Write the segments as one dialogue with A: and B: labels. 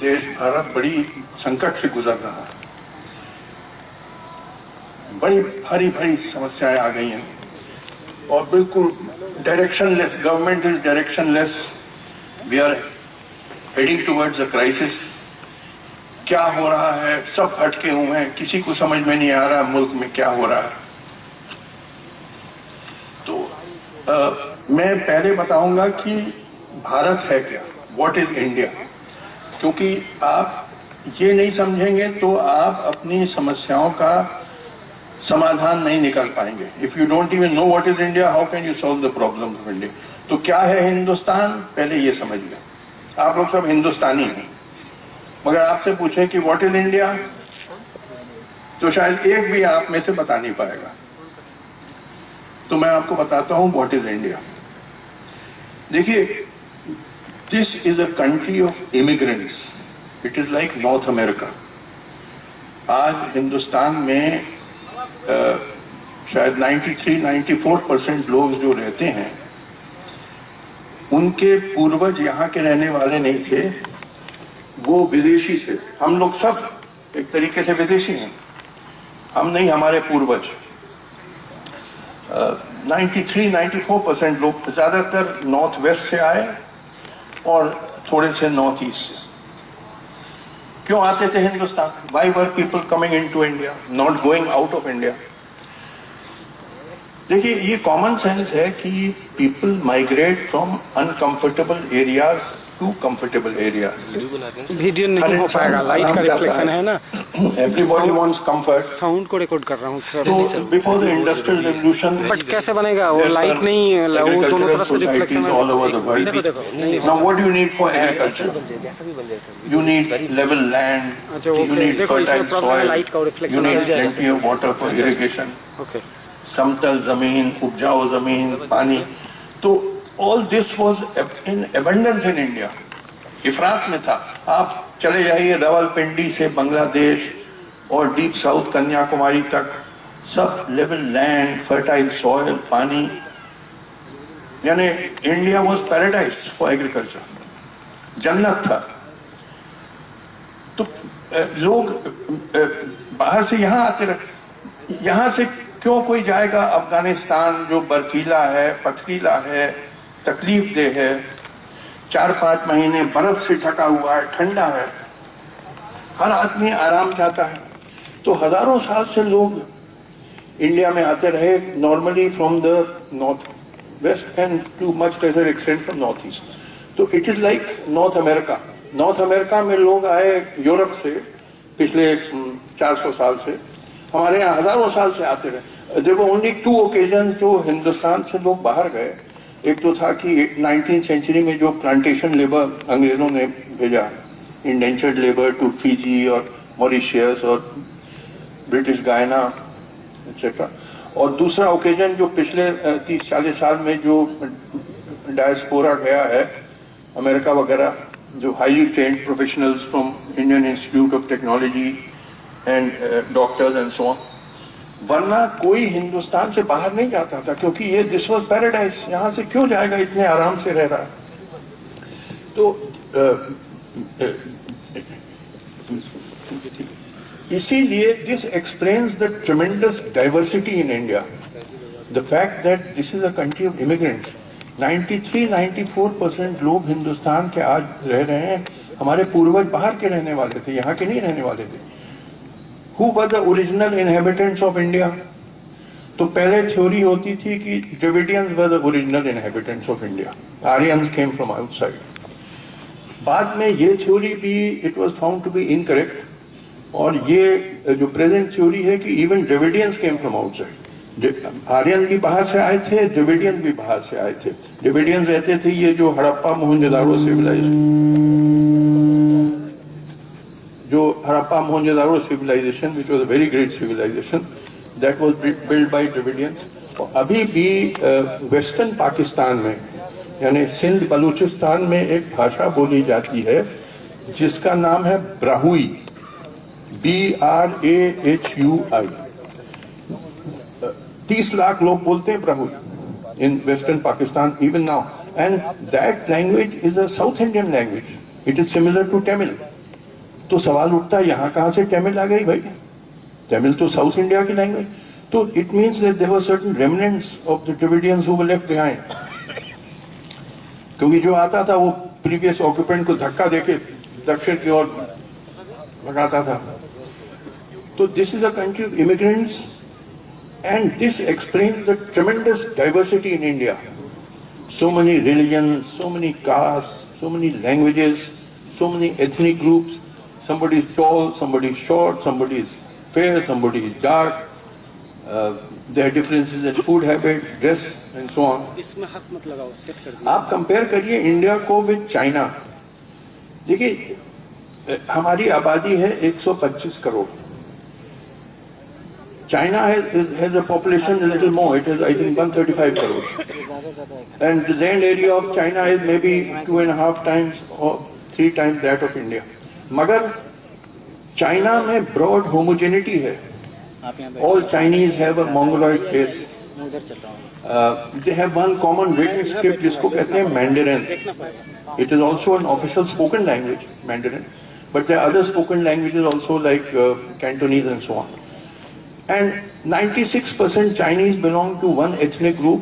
A: देश भारत बड़ी संकट से गुजर रहा है, बड़ी भारी भारी समस्याएं आ गई हैं और बिल्कुल directionless, government is directionless, we are heading towards a crisis. क्या हो रहा है, सब भटके हुए हैं, किसी को समझ में नहीं आ रहा मुल्क में क्या हो रहा है। तो मैं पहले बताऊंगा कि भारत है क्या, व्हाट इज इंडिया, क्योंकि आप ये नहीं समझेंगे तो आप अपनी समस्याओं का समाधान नहीं निकाल पाएंगे। If you don't even know what is India, how can you solve the problem of India. तो क्या है हिंदुस्तान, पहले ये समझिए। आप लोग सब हिंदुस्तानी हैं, मगर आपसे पूछें कि व्हाट इज इंडिया, तो शायद एक भी आप में से बता नहीं पाएगा। तो मैं आपको बताता हूं व्हाट इज इंडिया। देखिए, this is a country of immigrants, it is like North America. आज हिंदुस्तान में शायद 93-94% लोग जो रहते हैं, उनके पूर्वज यहाँ के रहने वाले नहीं थे, वो विदेशी थे। हम लोग सब एक तरीके से विदेशी हैं, हम नहीं, हमारे पूर्वज। 93-94% लोग ज्यादातर नॉर्थ वेस्ट से आए और थोड़े से नॉर्थ ईस्ट से। क्यों आते थे Hindustan? Why were people coming into India, not going out of India? देखिए, ये कॉमन सेंस है कि people migrate from uncomfortable areas to comfortable areas.
B: Video नहीं हो पाएगा, लाइट का रिफ्लेक्शन है ना।
A: Everybody wants comfort.
B: साउंड को रिकॉर्ड कर रहा हूँ सर।
A: तो before the industrial revolution,
B: but कैसे बनेगा वो? लाइट नहीं, वो दोनों तरफ से रिफ्लेक्शन है।
A: All over the world. Now what you need for agriculture? You need level land, you need fertile soil, you need plenty of water for irrigation, समतल जमीन, उपजाऊ जमीन, पानी। तो all this was in abundance in India, इफरात में था। आप चले जाइए रावलपिंडी से बांग्लादेश और डीप साउथ कन्याकुमारी तक, sub level land, fertile soil, पानी, यानी India was paradise for agriculture, जन्नत था। तो लोग बाहर से यहाँ आते रहे। यहाँ से क्यों कोई जाएगा अफगानिस्तान, जो बर्फीला है, पथरीला है, तकलीफ दे है, 4-5 महीने बर्फ से ढका हुआ है, ठंडा है, हर आदमी आराम चाहता है। तो हजारों साल से लोग इंडिया में आते रहे, normally from the north west and to much lesser extent from north east. तो it is like North America. North America में लोग आए यूरोप से पिछले 400 साल से, हमारे यहाँ हजारों साल से आते रहे। देखो, ओनली 2 ओकेजन जो हिंदुस्तान से लोग बाहर गए, एक तो था कि 19th सेंचुरी में जो प्लांटेशन लेबर अंग्रेजों ने भेजा, इंडेंचर्ड लेबर टू फिजी और मॉरिशियस और ब्रिटिश गायना एक्सेट्रा। और दूसरा ओकेजन जो पिछले 30-40 साल में जो डायस्पोरा गया है अमेरिका वगैरह, जो highly trained professionals from Indian Institute of Technology and doctors and so on. वरना कोई हिंदुस्तान से बाहर नहीं जाता था, क्योंकि ये दिस वाज पैराडाइज। यहाँ से क्यों जाएगा, इतने आराम से रह रहा है। तो इसीलिए this explains the ट्रेमेंडस diversity in India, the fact that this is a country of immigrants. 93-94% लोग हिंदुस्तान के आज रह रहे हैं, हमारे पूर्वज बाहर के रहने वाले थे, यहाँ के नहीं रहने वाले थे। Who were the original inhabitants of India? तो पहले थ्योरी होती थी कि Dravidians were the original inhabitants of India. Aryans came from outside. बाद में ये थ्योरी भी it was found to be incorrect, और ये जो प्रेजेंट थ्योरी है कि even Dravidians came from outside. Aryan भी बाहर से आए थे, Dravidians भी बाहर से आए थे। Dravidians रहते थे ये जो Harappa Mohenjodaro civilization, which was a very great civilization, that was built by Dravidians. और अभी भी वेस्टर्न पाकिस्तान में, यानी सिंध बलूचिस्तान में एक भाषा बोली जाती है जिसका नाम है ब्राहुई, BRAHUI। 30 लाख लोग बोलते हैं Brahui in Western Pakistan even now, and that language is a South Indian language. It is similar to Tamil. तो सवाल उठता है यहाँ कहाँ से तमिल आ गई भाई? तमिल तो साउथ इंडिया की लैंग्वेज। तो it means that there were certain remnants of the Dravidians who were left behind, क्योंकि जो आता था वो प्रीवियस ऑक्यूपेंट को धक्का देके दक्षिण की ओर भगाता था। तो this is a country of immigrants and this explains the ट्रेमेंडस diversity in India. So many religions, so many castes, so many languages, so many ethnic groups. Somebody is tall, somebody is short, somebody is fair, somebody is dark. There are differences in food habits, dress and so on.
B: इसमें हक मत लगाओ, set कर दिया।
A: आप compare करिए India को with China. देखिए हमारी आबादी है 125 crore. China has a population a little more. It has, I think, 135 crores. And the land area of China is maybe 2.5 times or 3 times that of India. मगर China में broad homogeneity है. All Chinese have a Mongoloid face. They have one common written script जिसको कहते हैं Mandarin. It is also an official spoken language, Mandarin. But there are other spoken languages also like Cantonese and so on. And 96% Chinese belong to one ethnic group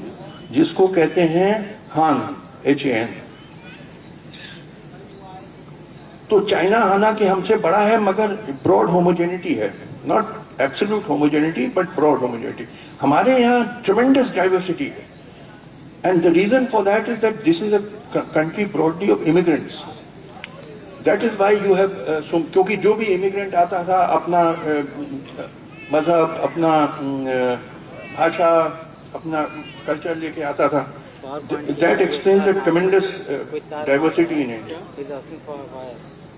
A: जिसको कहते हैं Han, H-A-N. तो China हाना की हमसे बड़ा है मगर broad homogeneity है, not absolute homogeneity but broad homogeneity. हमारे यहाँ ट्रेमेंडस डाइवर्सिटी है and the reason for that is that this is a country broadly of immigrants. That is why you have, क्योंकि जो भी इमिग्रेंट आता था अपना मजहब, अपना भाषा, अपना कल्चर लेके आता था। That explains the tremendous diversity in India.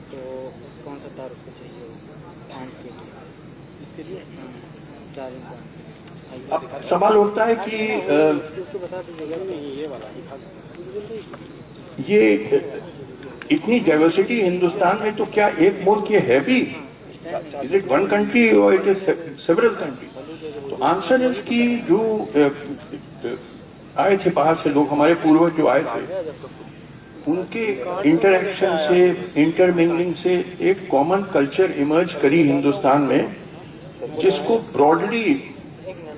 C: तो कौन सा तार उसको चाहिए इसके लिए
A: अब सवाल उठता है कि
C: उसको बता दीजिएगा। ये वाला
A: ये इतनी डाइवर्सिटी हिंदुस्तान में, तो क्या एक मुल्क ये है भी? Is it one country or it is several countries? तो आंसर इज कि जो आए थे बाहर से लोग, हमारे पूर्वज जो आए थे, उनके इंटरैक्शन से, इंटरमिंगलिंग से एक कॉमन कल्चर इमर्ज करी हिंदुस्तान में, जिसको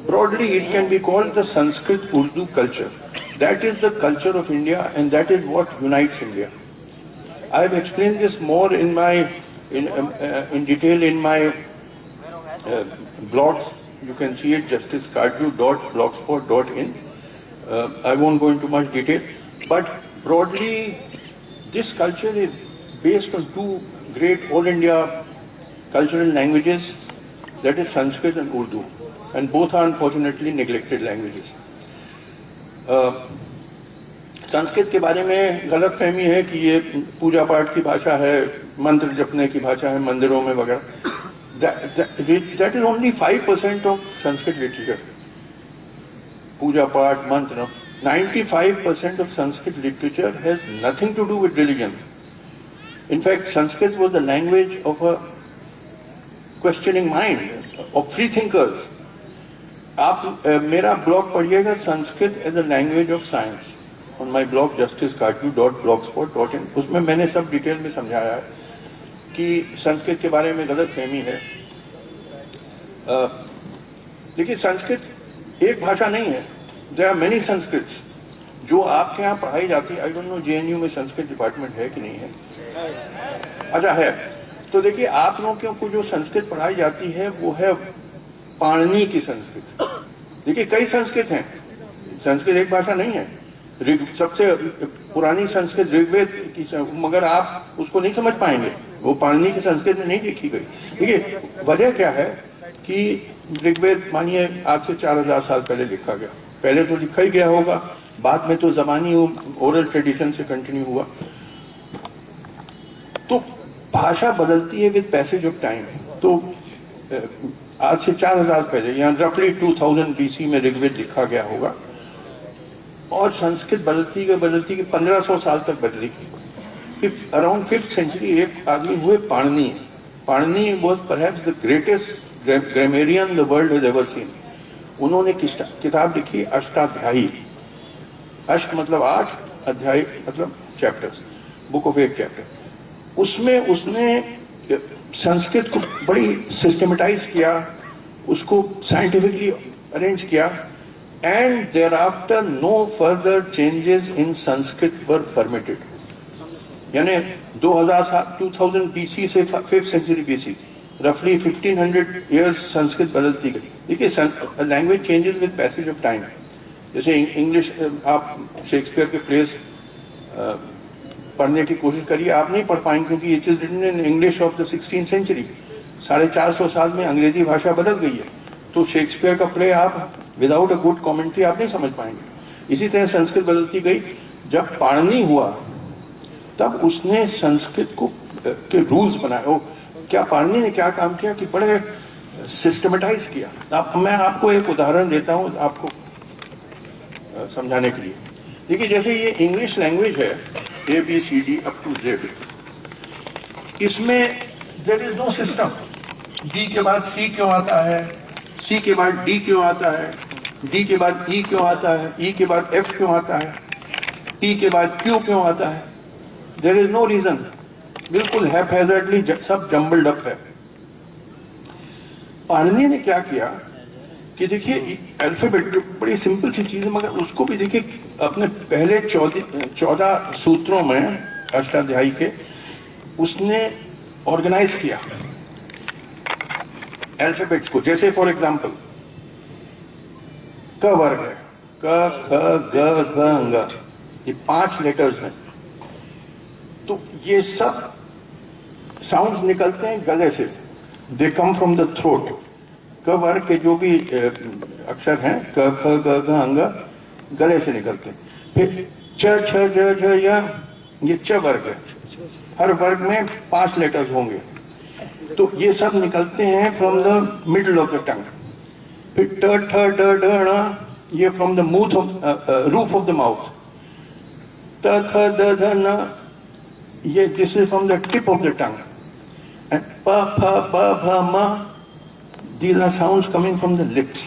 A: broadly it can be called the Sanskrit Urdu culture. That is the culture of India and that is what unites India. I have explained this more in detail in my blogs. You can see it, justicekaju.blogspot.in. I won't go into much detail, but broadly this culture is based on two great all India cultural languages, that is Sanskrit and Urdu, and both are unfortunately neglected languages. Sanskrit के बारे में गलत फहमी है कि ये पूजा पाठ की भाषा है, मंत्र जपने की भाषा है मंदिरों में वगैरह। That is only 5% of Sanskrit literature. Puja Path, mantra. 95% of Sanskrit literature has nothing to do with religion. In fact, Sanskrit was the language of a questioning mind, of free thinkers. आप मेरा blog पढ़िएगा, Sanskrit as a language of science, on my blog justicekaju.blogspot.in. उसमें मैंने सब detail में समझाया है कि संस्कृत के बारे में गलत फहमी है। देखिए, संस्कृत एक भाषा नहीं है, देयर आर मेनी संस्कृत्स जो आपके यहाँ पढ़ाई जाती है। आई डोंट नो JNU में संस्कृत डिपार्टमेंट है कि नहीं है? अच्छा है। तो देखिए, आप लोगों को जो संस्कृत पढ़ाई जाती है वो है पाणिनि की संस्कृत। देखिए, कई संस्कृत हैं, संस्कृत एक भाषा नहीं है। सबसे पुरानी संस्कृत ऋग्वेद की, मगर आप उसको नहीं समझ पाएंगे, वो पाणिनि की संस्कृत में नहीं लिखी गई। देखिए, वजह क्या है कि ऋग्वेद मानिए आज से 4000 साल पहले लिखा गया, पहले तो लिखा ही गया होगा, बाद में तो जबानी ओरल ट्रेडिशन से कंटिन्यू हुआ। तो भाषा बदलती है विद पैसेज ऑफ टाइम। तो आज से 4000 पहले, यहाँ रफली 2000 BC में ऋग्वेद लिखा गया होगा, और संस्कृत बदलती के 1500 साल तक बदली। अराउंड 5th century एक आदमी हुए Panini. Panini was perhaps the greatest grammarian the world has ever seen. उन्होंने किताब लिखी अष्टाध्यायी। अष्ट मतलब 8, अध्याय मतलब चैप्टर्स, बुक ऑफ 8 चैप्टर। उसमें उसने संस्कृत को बड़ी सिस्टमेटाइज किया, उसको साइंटिफिकली अरेंज किया, and thereafter no further changes in Sanskrit were permitted. यानी 2000 BC से 5th सेंचुरी BC, रफली 1500 इयर्स संस्कृत बदलती गई। देखिए, language changes with passage of time. जैसे इंग्लिश, आप शेक्सपियर के प्लेस पढ़ने की कोशिश करिए, आप नहीं पढ़ पाएंगे क्योंकि it is written in English of the 16th century. 450 साल में अंग्रेजी भाषा बदल गई है, तो शेक्सपियर का प्ले आप विदाउट अ गुड कमेंट्री आप नहीं समझ पाएंगे। इसी तरह संस्कृत बदलती गई। जब पाणिनि हुआ तब उसने संस्कृत को के रूल्स बनाए। वो क्या पाणिनि ने क्या काम किया कि बड़े सिस्टमेटाइज किया। मैं आपको एक उदाहरण देता हूँ आपको समझाने के लिए। देखिए, जैसे ये इंग्लिश लैंग्वेज है ABCD अप टू Z, इसमें there is no system. D के बाद C क्यों आता है, C के बाद D क्यों आता है, D के बाद E क्यों आता है, E के बाद F क्यों आता है, P के बाद Q क्यों आता है, देयर इज नो रीजन। बिल्कुल हैपहैज़र्डली सब जम्बल्ड अप है। पाणिनि ने क्या किया कि देखिए, अल्फाबेट बड़ी सिंपल सी चीज है, मगर उसको भी देखिए अपने पहले 14 सूत्रों में अष्टाध्यायी के उसने ऑर्गेनाइज किया अल्फाबेट्स को। जैसे फॉर एग्जांपल क वर्ग है, क ख ग घ ङ, ये 5 लेटर्स हैं। तो ये सब साउंड्स निकलते हैं गले से, दे कम फ्रॉम द थ्रोट। क वर्ग के जो भी अक्षर हैं, क ख ग घ ङ, गले से निकलते हैं। फिर च छ ज झ य, ये च वर्ग है। हर वर्ग में 5 लेटर्स होंगे, तो ये सब निकलते हैं from the middle of the tongue. फिर ट ठ ड ढ ण, ये from the roof of the mouth. त थ द ध न, ये this is from the tip of the tongue. And प फ ब भ म, these are sounds coming from the lips.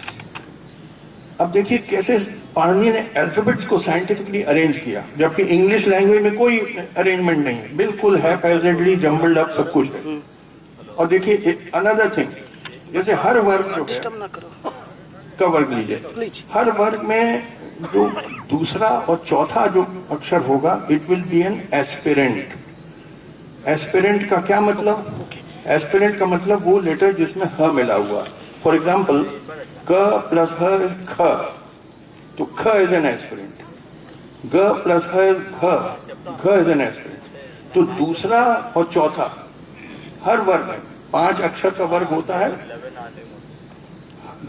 A: अब देखिए कैसे पाणिनि ने अल्फाबेट्स को साइंटिफिकली अरेंज किया, जबकि इंग्लिश लैंग्वेज में कोई अरेंजमेंट नहीं है, बिल्कुल हैपहैज़र्डली जम्बल्ड अप सब कुछ है। और देखिए अनदर थिंग, जैसे हर वर्ग जो है, का वर्ग लीजिए, हर वर्ग में जो दूसरा और चौथा जो अक्षर होगा, it will be an aspirant. Aspirant का क्या मतलब? एस्पिरेंट का मतलब वो लेटर जिसमें ह मिला हुआ। फॉर एग्जाम्पल, क प्लस ह इज ख, तो ख इज एन एस्पिरेंट। ग प्लस ह इज घ, घ इज एन एस्पिरेंट। तो दूसरा और चौथा हर वर्ग में 5 अक्षर का वर्ग होता है,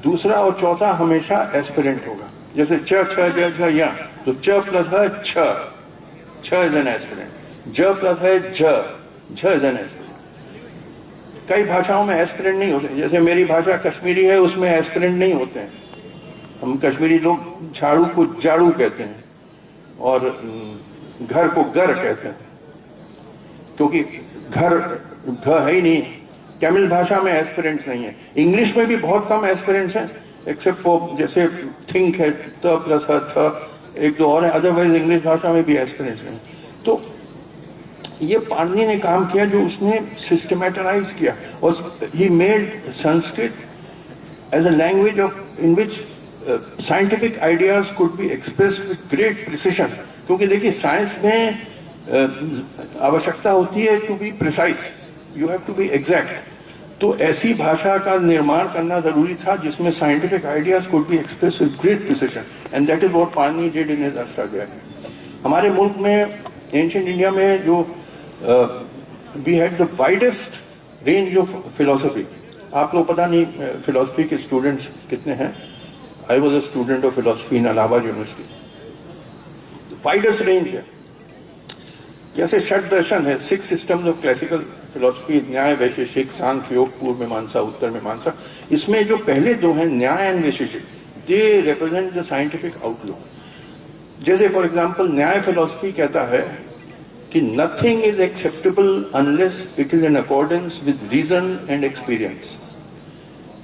A: दूसरा और चौथा हमेशा एस्पिरेंट होगा। जैसे च छ ज झ य, तो च प्लस ह छ, छ इज एन एस्पिरेंट। ज प्लस है झ, झ इज एन एस्पिरेंट। कई भाषाओं में एस्पिरेंट नहीं होते, जैसे मेरी भाषा कश्मीरी है, उसमें एस्पिरेंट नहीं होते हैं। हम कश्मीरी लोग झाड़ू को जाड़ू कहते हैं और घर को गर कहते हैं, क्योंकि घर घ है ही नहीं। तमिल भाषा में एस्पिरेंट्स नहीं है। इंग्लिश में भी बहुत कम एस्पिरेंट्स हैं, एक्सेप्ट फॉर जैसे थिंक है, त प्लस ह थ, एक दो और है, अदरवाइज इंग्लिश भाषा में भी एस्पिरेंट्स नहीं। तो ये पाणिनि ने काम किया जो उसने सिस्टमेटाइज किया, और he made Sanskrit as a language of in which scientific ideas could be expressed with great precision. क्योंकि देखिए, साइंस में आवश्यकता होती है to be precise, you have to be exact. तो ऐसी भाषा का निर्माण करना जरूरी था जिसमें scientific ideas could be expressed with great precision, and that is what Panini did in his Ashtadhyayi. हमारे मुल्क में, एंशिएंट इंडिया में, जो we had the widest range of philosophy. आप लोग पता नहीं फिलोसफी के स्टूडेंट्स कितने हैं। I was a student of philosophy in Allahabad university. Widest range है। जैसे षट दर्शन है, 6 systems of classical philosophy, न्याय, वैशेषिक, सांख्य, योग, पूर्व मीमांसा, उत्तर मीमांसा। इसमें जो पहले 2 हैं, Nyaya and Vaisheshika, they represent the scientific outlook। जैसे फॉर एग्जाम्पल, न्याय फिलोसफी कहता है कि nothing is acceptable unless it is in accordance with reason and experience,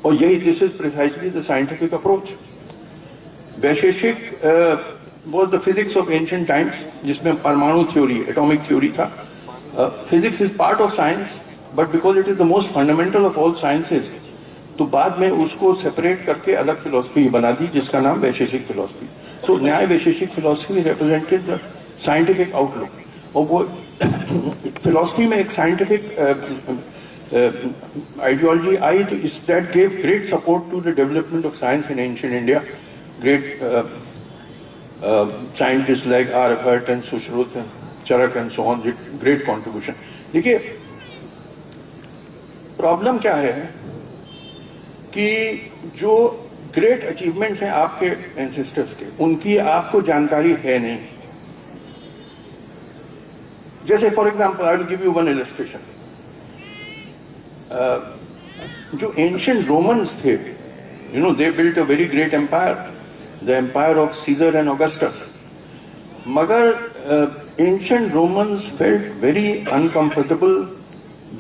A: और यही this is precisely the scientific approach. Vaisheshika was the physics of ancient times, जिसमें परमाणु theory, atomic theory था। Physics is part of science, but because it is the most fundamental of all sciences, तो बाद में उसको separate करके अलग philosophy बना दी जिसका नाम वैशेषिक फिलोसफी। तो Nyaya Vaisheshika philosophy represented the scientific outlook, और वो फिलोसफी में एक साइंटिफिक आइडियोलॉजी आई, तो इस that gave great support to the development of science in ancient India. Great scientists like Aryabhat and Sushruta and Charak and so on did great contribution. देखिए problem क्या है कि जो ग्रेट अचीवमेंट्स हैं आपके एंसेस्टर्स के, उनकी आपको जानकारी है नहीं। जैसे for example I will give you one illustration. जो एंशिएंट रोमन्स थे, you know, they built a very great empire, the empire of Caesar and Augustus. Magar ancient Romans felt very uncomfortable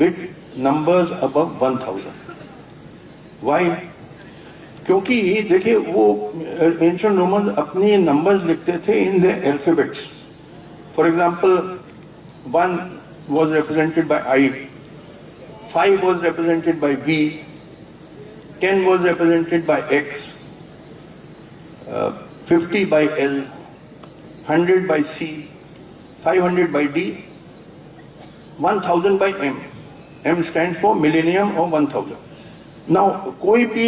A: with numbers above 1000. Why? क्योंकि देखिए वो ancient Romans अपने numbers लिखते थे in their alphabets. For example, 1 was represented by I, 5 was represented by V, 10 was represented by X, 50 by L, 100 by C, 500 by D, 1000 by M. M stands for millennium or 1000. Now, कोई भी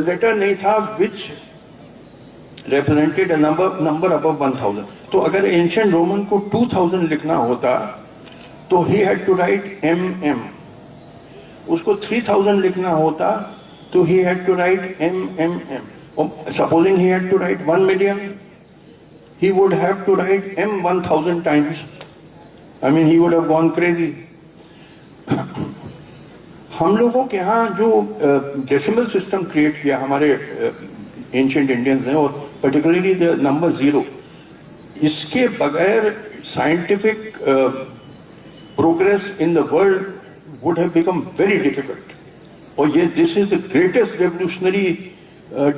A: letter नहीं था which represented a number above 1000. तो अगर ancient Roman को 2000 लिखना होता तो he had to write MM. उसको 3000 लिखना होता तो he had to write MMM. Supposing he had to write 1 million, he would have to write M 1000 times. I mean, he would have gone crazy. हम लोगों के यहाँ जो डेसिमल सिस्टम क्रिएट किया हमारे एंशिएंट इंडियंस ने, और पर्टिकुलरली द नंबर 0, इसके बगैर scientific progress in the world would have become very difficult. और ये this is the greatest revolutionary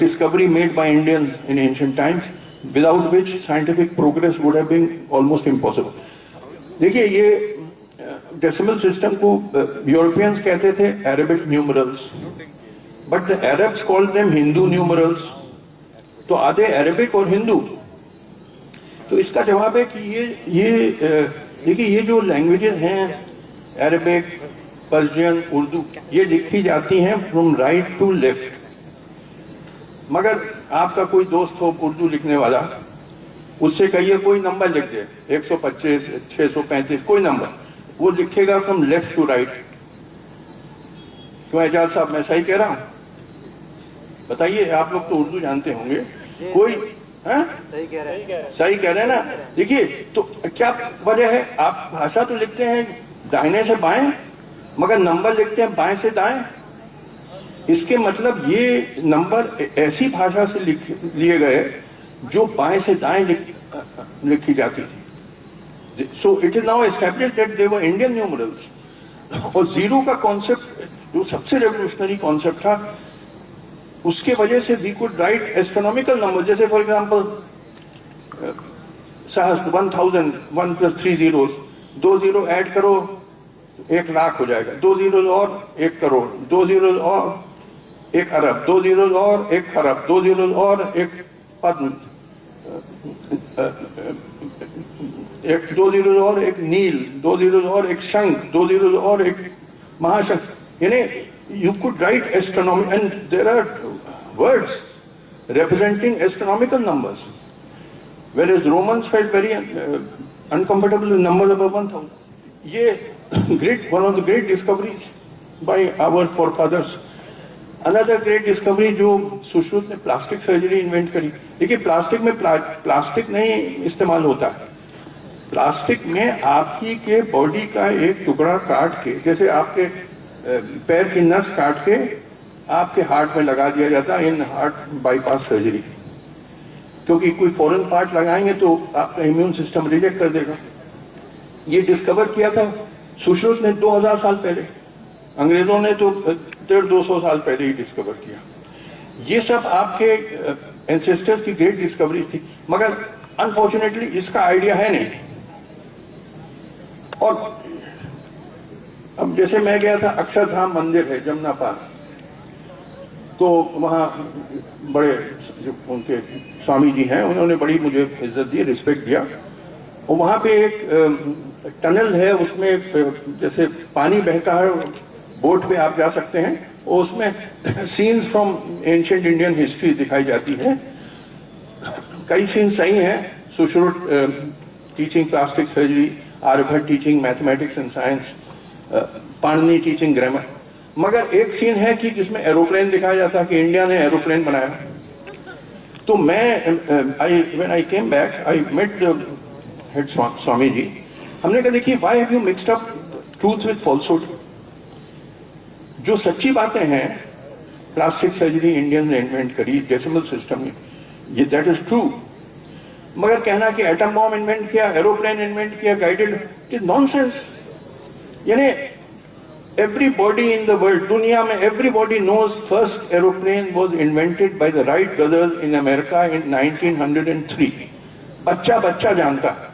A: discovery made by Indians in ancient times, without which scientific progress would have been almost impossible. देखिए ये decimal system को Europeans कहते थे Arabic numerals, but the Arabs called them Hindu numerals. तो आधे Arabic और हिंदू। तो इसका जवाब है कि ये देखिए ये जो लैंग्वेजेस हैं अरेबिक, पर्शियन, उर्दू, ये लिखी जाती हैं फ्रॉम राइट टू लेफ्ट। मगर आपका कोई दोस्त हो उर्दू लिखने वाला, उससे कहिए कोई नंबर लिख दे, 125, 635, कोई नंबर, वो लिखेगा फ्रॉम लेफ्ट टू राइट। क्यों एजाज साहब, मैं सही कह रहा हूं? बताइए, आप लोग तो उर्दू जानते होंगे। कोई सही कह रहे हैं ना? देखिए तो क्या वजह है, आप भाषा तो लिखते हैं दाहिने से बाएं, मगर नंबर लिखते हैं बाएं से दाएं। इसके मतलब ये नंबर ऐसी भाषा से लिए गए जो बाएं से दाएं लिखी जाती थी। So it is now established that they were Indian numerals. और 0 का कॉन्सेप्ट जो सबसे रेवोल्यूशनरी कॉन्सेप्ट था, उसके वजह से we could write astronomical number. जैसे फॉर एग्जांपल सहस्त्र 1000, 1 + 3 zeros, 2 0 ऐड करो 1 लाख हो जाएगा, 2 zeros और 1 करोड़, 2 zeros और 1 अरब, 2 zeros और 1 खरब, 2 zeros और 1 पद्म, 2 zeros और 1 नील, 2 zeros और 1 शंख, 2 zeros और 1 महाशंख। यानी you could write astronomy, and there are words representing astronomical numbers, whereas Romans felt very uncomfortable with numbers above 1000. ये one of the great discoveries by our forefathers. Another great discovery जो सुश्रुत ने plastic surgery invent करी। देखिए plastic में plastic नहीं इस्तेमाल होता है। प्लास्टिक में आपकी के बॉडी का एक टुकड़ा काट के, जैसे आपके पैर की नस काट के आपके हार्ट में लगा दिया जाता है इन हार्ट बाईपास सर्जरी। क्योंकि कोई फॉरेन पार्ट लगाएंगे तो आपका इम्यून सिस्टम रिजेक्ट कर देगा। ये डिस्कवर किया था सुश्रुत ने 2000 साल पहले, अंग्रेजों ने तो 150-200 साल पहले ही डिस्कवर किया। ये सब आपके एंसेस्टर्स की ग्रेट डिस्कवरीज थी, मगर अनफॉर्चुनेटली इसका आइडिया है नहीं। और अब जैसे मैं गया था, अक्षरधाम मंदिर है जमुना पार, तो वहाँ बड़े जो उनके स्वामी जी हैं उन्होंने बड़ी मुझे इज्जत दी, रिस्पेक्ट दिया। और वहाँ पे एक टनल है, उसमें जैसे पानी बहता है, बोट पे आप जा सकते हैं, और उसमें scenes from ancient Indian history दिखाई जाती है। कई सीन सही हैं, Sushruta teaching plastic surgery, Aryabhata teaching mathematics and science, Panini teaching grammar. मगर एक सीन है कि जिसमें एरोप्लेन दिखाया जाता है कि इंडिया ने एरोप्लेन बनाया। तो मैं when I came back I met the head Swami ji. हमने कहा देखिए, why have you mixed up truth with falsehood? जो सच्ची बातें हैं, प्लास्टिक सर्जरी इंडियन ने इन्वेंट करी, डेसिमल सिस्टम, ये दैट इज ट्रू। मगर कहना कि एटम बॉम्ब इन्वेंट किया, एरोप्लेन इन्वेंट किया, गाइडेड, इट इज नॉनसेंस। यानी everybody in the world, दुनिया में everybody knows first aeroplane was invented by the Wright brothers in America in 1903. बच्चा जानता है।